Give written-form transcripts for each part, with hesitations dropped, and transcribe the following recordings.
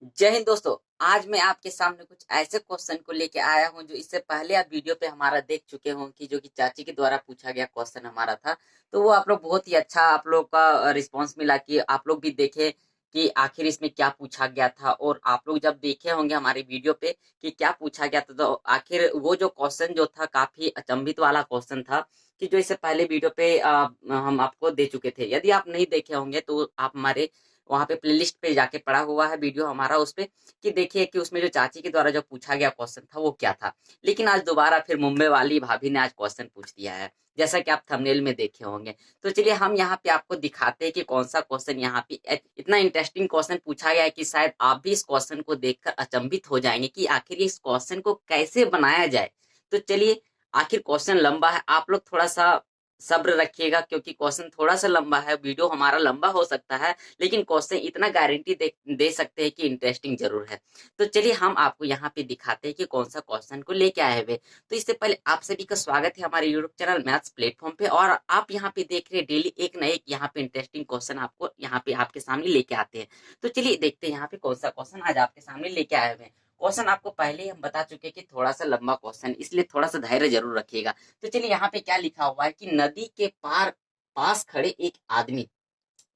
जय हिंद दोस्तों। आज मैं आपके सामने कुछ ऐसे क्वेश्चन को लेके आया हूं जो इससे पहले आप वीडियो पे हमारा देख चुके हों कि जो कि चाची के द्वारा पूछा गया क्वेश्चन हमारा था। तो वो आप लोग बहुत ही अच्छा आप लोग का रिस्पांस मिला कि आप लोग भी देखे कि आखिर इसमें क्या पूछा गया था। और आप लोग जब देखे होंगे हमारे वीडियो पे कि क्या पूछा गया था, तो आखिर वो जो क्वेश्चन जो था काफी अचंभित वाला क्वेश्चन था कि जो इससे पहले वीडियो पे हम आपको दे चुके थे। यदि आप नहीं देखे होंगे तो आप हमारे वहां पे प्लेलिस्ट पे जाके पड़ा हुआ है वीडियो हमारा, उस पे कि देखिए कि उसमें जो चाची के द्वारा जो पूछा गया क्वेश्चन था वो क्या था। लेकिन आज दोबारा फिर मुंबई वाली भाभी ने आज क्वेश्चन पूछ दिया है, जैसा कि आप थंबनेल में देखे होंगे। तो चलिए हम यहाँ पे आपको दिखाते हैं कि कौन सा क्वेश्चन यहाँ पे इतना इंटरेस्टिंग क्वेश्चन पूछा गया है कि शायद आप भी इस क्वेश्चन को देखकर अचंभित हो जाएंगे कि आखिर इस क्वेश्चन को कैसे बनाया जाए। तो चलिए, आखिर क्वेश्चन लंबा है, आप लोग थोड़ा सा सब्र रखिएगा क्योंकि क्वेश्चन थोड़ा सा लंबा है। वीडियो हमारा लंबा हो सकता है लेकिन क्वेश्चन इतना गारंटी दे सकते हैं कि इंटरेस्टिंग जरूर है। तो चलिए हम आपको यहाँ पे दिखाते हैं कि कौन सा क्वेश्चन को लेके आए हुए। तो इससे पहले आप सभी का स्वागत है हमारे यूट्यूब चैनल मैथ्स प्लेटफॉर्म पे, और आप यहाँ पे देख रहे हैं डेली एक ना एक यहाँ पे इंटरेस्टिंग क्वेश्चन आपको यहाँ पे आपके सामने लेके आते हैं। तो चलिए देखते हैं यहाँ पे कौन सा क्वेश्चन आज आपके सामने लेके आए हुए हैं। क्वेश्चन आपको पहले ही हम बता चुके हैं कि थोड़ा सा लंबा क्वेश्चन, इसलिए थोड़ा सा धैर्य जरूर रखिएगा। तो चलिए यहाँ पे क्या लिखा हुआ है कि नदी के पास खड़े एक आदमी,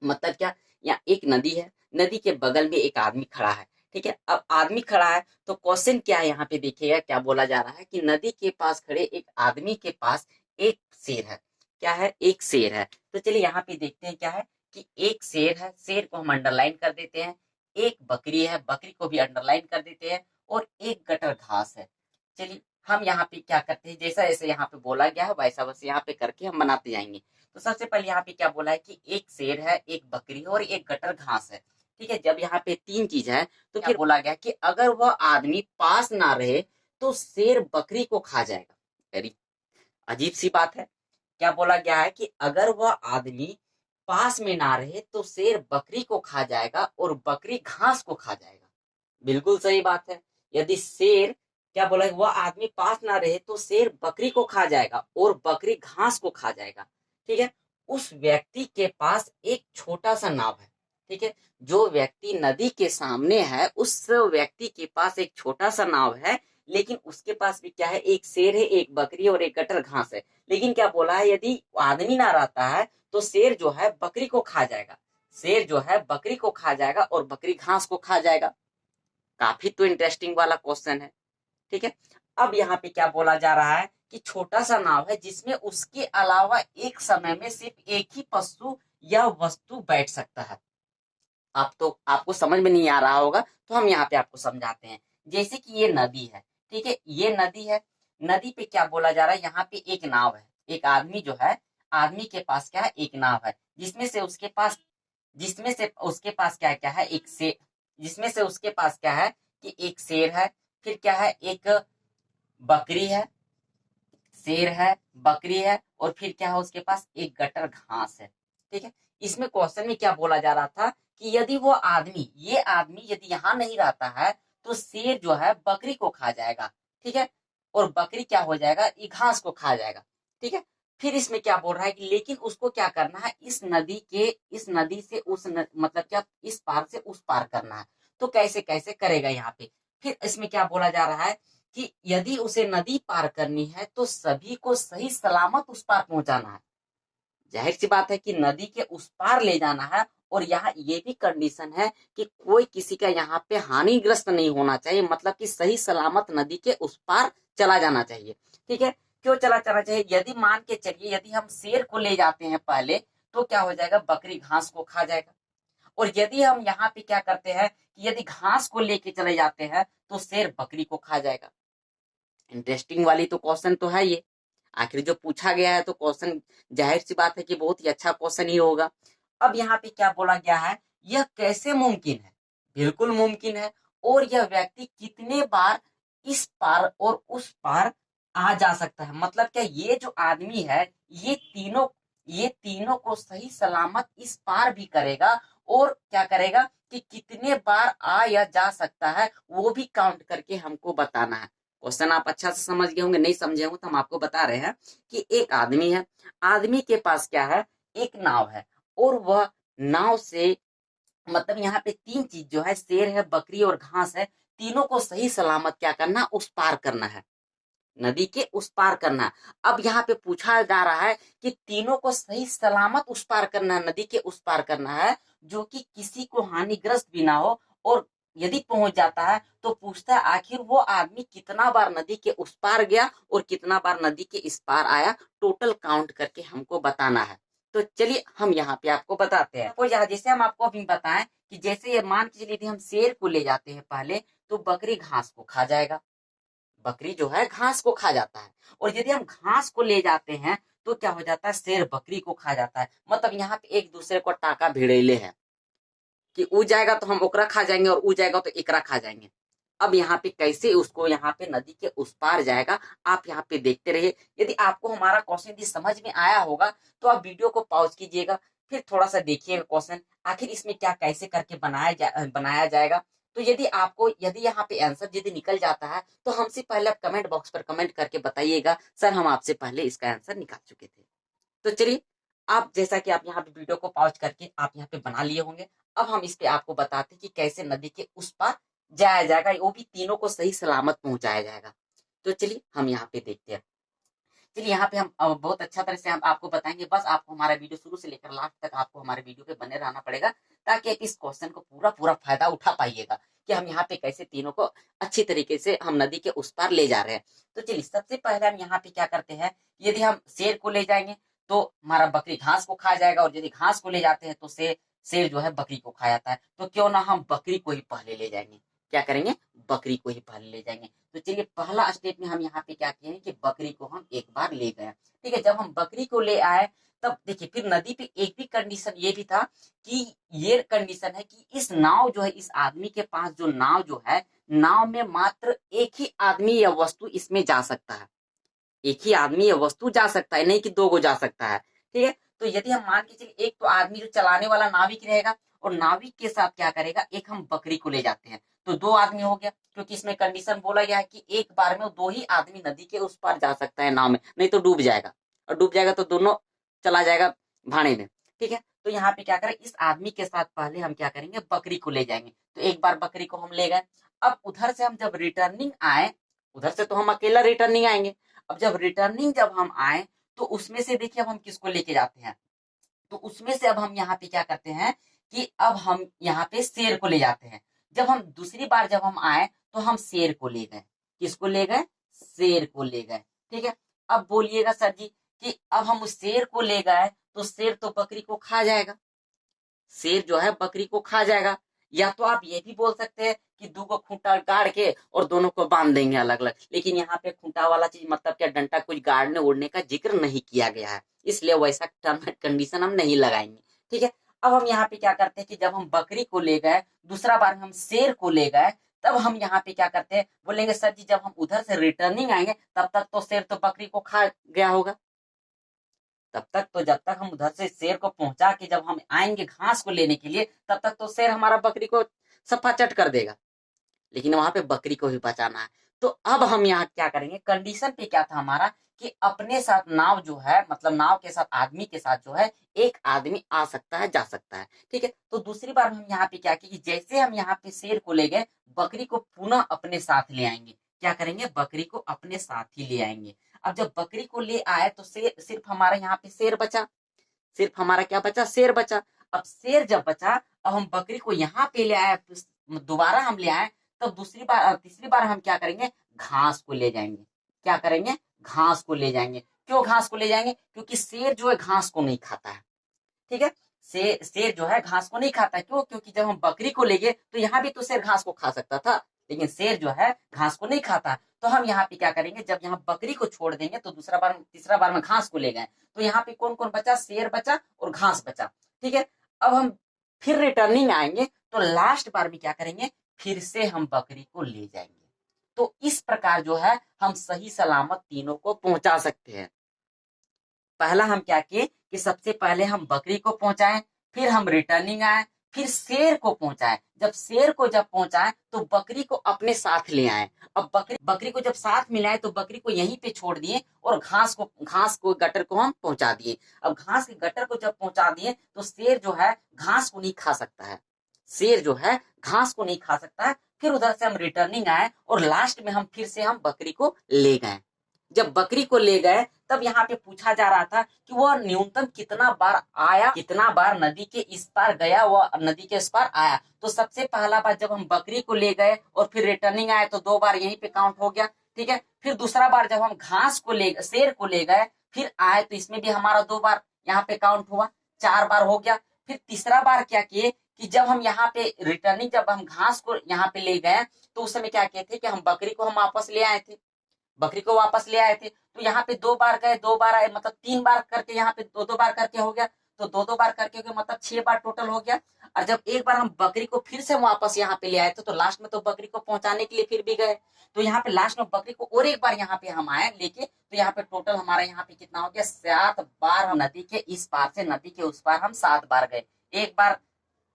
मतलब क्या, यहाँ एक नदी है, नदी के बगल में एक आदमी खड़ा है। ठीक है, अब आदमी खड़ा है तो क्वेश्चन क्या है यहाँ पे देखिएगा क्या बोला जा रहा है कि नदी के पास खड़े एक आदमी के पास एक शेर है। क्या है? एक शेर है। तो चलिए यहाँ पे देखते हैं क्या है कि एक शेर है, शेर को हम अंडरलाइन कर देते हैं। एक बकरी है, बकरी को भी अंडरलाइन कर देते हैं। और एक गटर घास है। चलिए हम यहाँ पे क्या करते हैं, जैसा जैसे यहाँ पे बोला गया है वैसा वैसे यहाँ पे करके हम बनाते जाएंगे। तो सबसे पहले यहाँ पे क्या बोला है कि एक शेर है, एक बकरी है और एक गटर घास है। ठीक है, जब यहाँ पे तीन चीज है तो फिर बोला गया कि अगर वह आदमी पास ना रहे तो शेर बकरी को खा जाएगा। वेरी अजीब सी बात है। क्या बोला गया है कि अगर वह आदमी पास में ना रहे तो शेर बकरी को खा जाएगा और बकरी घास को खा जाएगा। बिल्कुल सही बात है। यदि शेर, क्या बोला है, वह आदमी पास ना रहे तो शेर बकरी को खा जाएगा और बकरी घास को खा जाएगा। ठीक है, उस व्यक्ति के पास एक छोटा सा नाव है। ठीक है, जो व्यक्ति नदी के सामने है उस व्यक्ति के पास एक छोटा सा नाव है, लेकिन उसके पास भी क्या है, एक शेर है, एक बकरी और एक गटर घास है। लेकिन क्या बोला है, यदि आदमी ना रहता है तो शेर जो है बकरी को खा जाएगा, शेर जो है बकरी को खा जाएगा और बकरी घास को खा जाएगा। काफी तो इंटरेस्टिंग वाला क्वेश्चन है। ठीक है, अब यहाँ पे क्या बोला जा रहा है कि छोटा सा नाव है जिसमें उसके अलावा एक समय में सिर्फ एक ही पशु या वस्तु बैठ सकता है। आप तो आपको समझ में नहीं आ रहा होगा तो हम यहाँ पे आपको समझाते हैं। जैसे कि ये नदी है, ठीक है, ये नदी है। नदी पे क्या बोला जा रहा है, यहाँ पे एक नाव है, एक आदमी जो है, आदमी के पास क्या है, एक नाव है, जिसमें से उसके पास क्या क्या है, एक शेर, जिसमें से उसके पास क्या है कि एक शेर है, फिर क्या है, एक बकरी है, शेर है, बकरी है और फिर क्या है उसके पास एक गटर घास है। ठीक है, इसमें क्वेश्चन में क्या बोला जा रहा था कि यदि वो आदमी, ये आदमी यदि यहाँ नहीं रहता है तो शेर जो है बकरी को खा जाएगा। ठीक है, और बकरी क्या हो जाएगा, ये घास को खा जाएगा। ठीक है, फिर इसमें क्या बोल रहा है कि लेकिन उसको क्या करना है, इस नदी से मतलब क्या, इस पार से उस पार करना है। तो कैसे कैसे करेगा यहाँ पे। फिर इसमें क्या बोला जा रहा है कि यदि उसे नदी पार करनी है तो सभी को सही सलामत उस पार पहुंचाना है। जाहिर सी बात है कि नदी के उस पार ले जाना है। और यहाँ ये भी कंडीशन है कि कोई किसी का यहाँ पे हानिग्रस्त नहीं होना चाहिए, मतलब कि सही सलामत नदी के उस पार चला जाना चाहिए। ठीक है, क्यों चला जाना चाहिए, यदि मान के चलिए यदि हम शेर को ले जाते हैं पहले तो क्या हो जाएगा, बकरी घास को खा जाएगा। और यदि हम यहाँ पे क्या करते हैं कि यदि घास को लेके चले जाते हैं तो शेर बकरी को खा जाएगा। इंटरेस्टिंग वाली तो क्वेश्चन तो है ये। आखिर जो पूछा गया है तो क्वेश्चन जाहिर सी बात है कि बहुत ही अच्छा क्वेश्चन ही होगा। अब यहाँ पे क्या बोला गया है, यह कैसे मुमकिन है। बिल्कुल मुमकिन है। और यह व्यक्ति कितने बार इस पार और उस पार आ जा सकता है, मतलब क्या ये जो आदमी है ये तीनों को सही सलामत इस पार भी करेगा। और क्या करेगा कि कितने बार आ या जा सकता है वो भी काउंट करके हमको बताना है। क्वेश्चन आप अच्छा से समझ गए होंगे, नहीं समझे होंगे तो हम आपको बता रहे हैं कि एक आदमी है, आदमी के पास क्या है, एक नाव है और वह नाव से मतलब यहाँ पे तीन चीज जो है, शेर है, बकरी और घास है, तीनों को सही सलामत क्या करना, उस पार करना है, नदी के उस पार करना है। अब यहाँ पे पूछा जा रहा है कि तीनों को सही सलामत उस पार करना है, नदी के उस पार करना है, जो कि किसी को हानिग्रस्त भी ना हो, और यदि पहुंच जाता है तो पूछता है आखिर वो आदमी कितना बार नदी के उस पार गया और कितना बार नदी के इस पार आया, टोटल काउंट करके हमको बताना है। तो चलिए हम यहाँ पे आपको बताते हैं। तो जैसे हम आपको अभी बताएं कि जैसे ये मान के चलिए यदि हम शेर को ले जाते हैं पहले, तो बकरी घास को खा जाएगा, बकरी जो है घास को खा जाता है। और यदि हम घास को ले जाते हैं तो क्या हो जाता है, शेर बकरी को खा जाता है। मतलब यहाँ पे एक दूसरे को टाका भिड़ेले है कि ऊ जाएगा तो हम ओकरा खा जाएंगे और ऊ जाएगा तो एकरा खा जाएंगे। अब यहाँ पे कैसे उसको यहाँ पे नदी के उस पार जाएगा, आप यहाँ पे देखते रहिए। यदि आपको हमारा क्वेश्चन यदि समझ में आया होगा तो आप वीडियो को पॉज कीजिएगा, फिर थोड़ा सा देखिएगा क्वेश्चन, आखिर इसमें क्या कैसे करके बनाया जाएगा। तो यदि यहाँ पे आंसर यदि निकल जाता है तो हमसे पहले आप कमेंट बॉक्स पर कमेंट करके बताइएगा, सर हम आपसे पहले इसका आंसर निकाल चुके थे। तो चलिए, आप जैसा कि आप यहाँ पे वीडियो को पॉज करके आप यहाँ पे बना लिए होंगे, अब हम इस पे आपको बताते हैं कि कैसे नदी के उस पार जाया जाएगा, वो भी तीनों को सही सलामत पहुंचाया जाएगा। तो चलिए हम यहाँ पे देखते हैं। चलिए यहाँ पे हम बहुत अच्छा तरह से हम आपको बताएंगे, बस आपको हमारा वीडियो शुरू से लेकर लास्ट तक आपको हमारे वीडियो पे बने रहना पड़ेगा, ताकि आप इस क्वेश्चन को पूरा पूरा फायदा उठा पाइएगा कि हम यहाँ पे कैसे तीनों को अच्छी तरीके से हम नदी के उस पार ले जा रहे हैं। तो चलिए सबसे पहले हम यहाँ पे क्या करते हैं, यदि हम शेर को ले जाएंगे तो हमारा बकरी घास को खा जाएगा, और यदि घास को ले जाते हैं तो शेर शेर जो है बकरी को खा जाता है। तो क्यों ना हम बकरी को ही पहले ले जाएंगे, क्या करेंगे, बकरी को ही पहले ले जाएंगे। तो चलिए पहला स्टेप में हम यहाँ पे क्या किए हैं कि बकरी को हम एक बार ले गए। ठीक है, जब हम बकरी को ले आए तब देखिए फिर नदी पे एक भी कंडीशन ये भी था कि ये कंडीशन है कि इस नाव जो है, इस आदमी के पास जो नाव जो है, नाव में मात्र एक ही आदमी या वस्तु इसमें जा सकता है, एक ही आदमी या वस्तु जा सकता है, नहीं कि दो को जा सकता है। ठीक है, तो यदि हम मान के चलिए एक तो आदमी जो चलाने वाला नाविक रहेगा, और नाविक के साथ क्या करेगा, एक हम बकरी को ले जाते हैं, तो दो आदमी हो गया, क्योंकि इसमें कंडीशन बोला गया है कि एक बार में दो ही आदमी नदी के उस पार जा सकता है नाव में, नहीं तो डूब जाएगा, और डूब जाएगा तो दोनों चला जाएगा भाड़े में। ठीक है, तो यहाँ पे क्या करें, इस आदमी के साथ पहले हम क्या करेंगे, बकरी को ले जाएंगे। तो एक बार बकरी को हम ले गए, अब उधर से हम जब रिटर्निंग आए, उधर से तो हम अकेला रिटर्निंग आएंगे, अब जब हम आए तो उसमें से देखिए अब हम किसको लेके जाते हैं, तो उसमें से अब हम यहाँ पे क्या करते हैं कि अब हम यहाँ पे शेर को ले जाते हैं। जब हम दूसरी बार जब हम आए तो हम शेर को ले गए, किसको ले गए, शेर को ले गए। ठीक है, अब बोलिएगा सर जी कि अब हम उस शेर को ले गए तो शेर तो बकरी को खा जाएगा, शेर जो है बकरी को खा जाएगा। या तो आप ये भी बोल सकते हैं कि दो को खूंटा गाड़ के और दोनों को बांध देंगे अलग अलग, लेकिन यहाँ पे खूंटा वाला चीज मतलब क्या, डंडा कुछ गाड़ने उड़ने का जिक्र नहीं किया गया है, इसलिए वैसा टर्म एंड कंडीशन हम नहीं लगाएंगे। ठीक है, अब हम यहाँ पे क्या करते हैं कि जब हम बकरी को ले गए, दूसरा बार हम शेर को ले गए, तब हम यहाँ पे क्या करते हैं, बोलेंगे सर जी जब हम उधर से रिटर्निंग आएंगे तब तक तो शेर तो बकरी को खा गया होगा, तब तक तो जब तक हम उधर से शेर को पहुंचा के जब हम आएंगे घास को लेने के लिए, तब तक तो शेर हमारा बकरी को सफा चट कर देगा, लेकिन वहां पे बकरी को भी बचाना है। तो अब हम यहाँ क्या करेंगे, कंडीशन पे क्या था हमारा कि अपने साथ नाव जो है, मतलब नाव के साथ आदमी के साथ जो है एक आदमी आ सकता है, जा सकता है। ठीक है, तो दूसरी बार हम यहाँ पे क्या किए कि जैसे हम यहाँ पे शेर को ले गए, बकरी को पुनः अपने साथ ले आएंगे, क्या करेंगे, बकरी को अपने साथ ही ले आएंगे। अब जब बकरी को ले आए तो सिर्फ हमारा यहाँ पे शेर बचा, सिर्फ हमारा क्या बचा, शेर बचा। अब शेर जब बचा, अब हम बकरी को यहाँ पे ले आए, दोबारा हम ले आए, तब दूसरी बार और तीसरी बार हम क्या करेंगे, घास को ले जाएंगे, क्या करेंगे, घास को ले जाएंगे। क्यों घास को ले जाएंगे, क्योंकि शेर जो है घास को नहीं खाता है। ठीक है, शेर जो है घास को नहीं खाता है, क्यों, क्योंकि जब हम बकरी को ले गए तो यहाँ भी तो शेर घास को खा सकता था, लेकिन शेर जो है घास को नहीं खाता। तो हम यहाँ पे क्या करेंगे, जब यहाँ बकरी को छोड़ देंगे तो दूसरा बार तीसरा बार में घास को ले गए, तो यहाँ पे कौन कौन बचा, शेर बचा और घास बचा। ठीक है, अब हम फिर रिटर्निंग आएंगे तो लास्ट बार में क्या करेंगे, फिर से हम बकरी को ले जाएंगे। तो इस प्रकार जो है हम सही सलामत तीनों को पहुंचा सकते हैं। पहला हम क्या किए कि सबसे पहले हम बकरी को पहुंचाएं, फिर हम रिटर्निंग आए, फिर शेर को पहुंचाए, जब शेर को जब पहुंचाए तो बकरी को अपने साथ ले आए। अब बकरी को जब साथ मिलाए तो बकरी को यहीं पे छोड़ दिए और घास को गटर को हम पहुंचा दिए। अब घास के गटर को जब पहुंचा दिए तो शेर जो है घास को नहीं खा सकता है, शेर जो है घास को नहीं खा सकता है। फिर उधर से हम रिटर्निंग आए और लास्ट में हम फिर से हम बकरी को ले गए। जब बकरी को ले गए तब यहाँ पे पूछा जा रहा था कि वह न्यूनतम कितना बार आया, कितना बार नदी के इस पार गया, वह नदी के इस पार आया। तो सबसे पहला बार जब हम बकरी को ले गए और फिर रिटर्निंग आए तो 2 बार यहीं पे काउंट हो गया, ठीक है। फिर दूसरा बार जब हम घास को ले शेर को ले गए फिर आए तो इसमें भी हमारा 2 बार यहाँ पे काउंट हुआ, 4 बार हो गया। फिर तीसरा बार क्या किए कि जब हम यहाँ पे रिटर्निंग, जब हम घास को यहाँ पे ले गए तो उस समय क्या किए थे कि हम बकरी को हम वापस ले आए थे, बकरी को वापस ले आए थे। तो यहाँ पे 2 बार गए, 2 बार आए, मतलब 3 बार करके यहाँ पे 2-2 बार करके हो गया। तो 2-2 बार करके हो गया, मतलब 6 बार टोटल हो गया। और जब एक बार हम बकरी को फिर से वापस यहाँ पे ले आए थे तो लास्ट में तो बकरी को पहुंचाने के लिए फिर भी गए। तो यहाँ पे लास्ट में बकरी को और एक बार यहाँ पे हम आए लेके, तो यहाँ पे टोटल हमारा यहाँ पे कितना हो गया, 7 बार हम नदी के इस पार से नदी के उस पार हम 7 बार गए। एक बार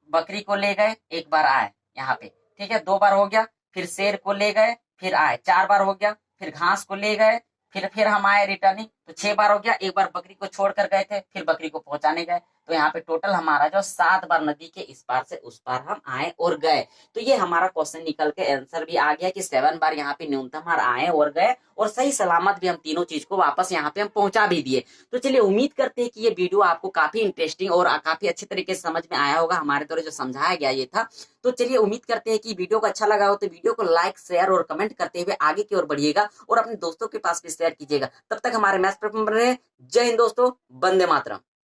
बकरी को ले गए, एक बार आए यहाँ पे, ठीक है, 2 बार हो गया। फिर शेर को ले गए फिर आए, 4 बार हो गया। फिर घास को ले गए फिर हम आए रिटर्निंग, तो 6 बार हो गया। एक बार बकरी को छोड़कर गए थे, फिर बकरी को पहुंचाने गए। तो यहाँ पे टोटल हमारा जो 7 बार नदी के इस पार से उस पार हम आए और गए। तो ये हमारा क्वेश्चन निकल के आंसर भी आ गया कि 7 बार यहाँ पे न्यूनतम हम आए और गए, और सही सलामत भी हम तीनों चीज को वापस यहाँ पे हम पहुंचा भी दिए। तो चलिए उम्मीद करते हैं कि ये वीडियो आपको काफी इंटरेस्टिंग और काफी अच्छे तरीके से समझ में आया होगा। हमारे द्वारा जो समझाया गया ये था। तो चलिए उम्मीद करते हैं कि वीडियो को अच्छा लगा हो तो वीडियो को लाइक शेयर और कमेंट करते हुए आगे की ओर बढ़िएगा और अपने दोस्तों के पास भी शेयर कीजिएगा। तब तक हमारे मैथ पर रहे। जय हिंद दोस्तों, वंदे मातरम।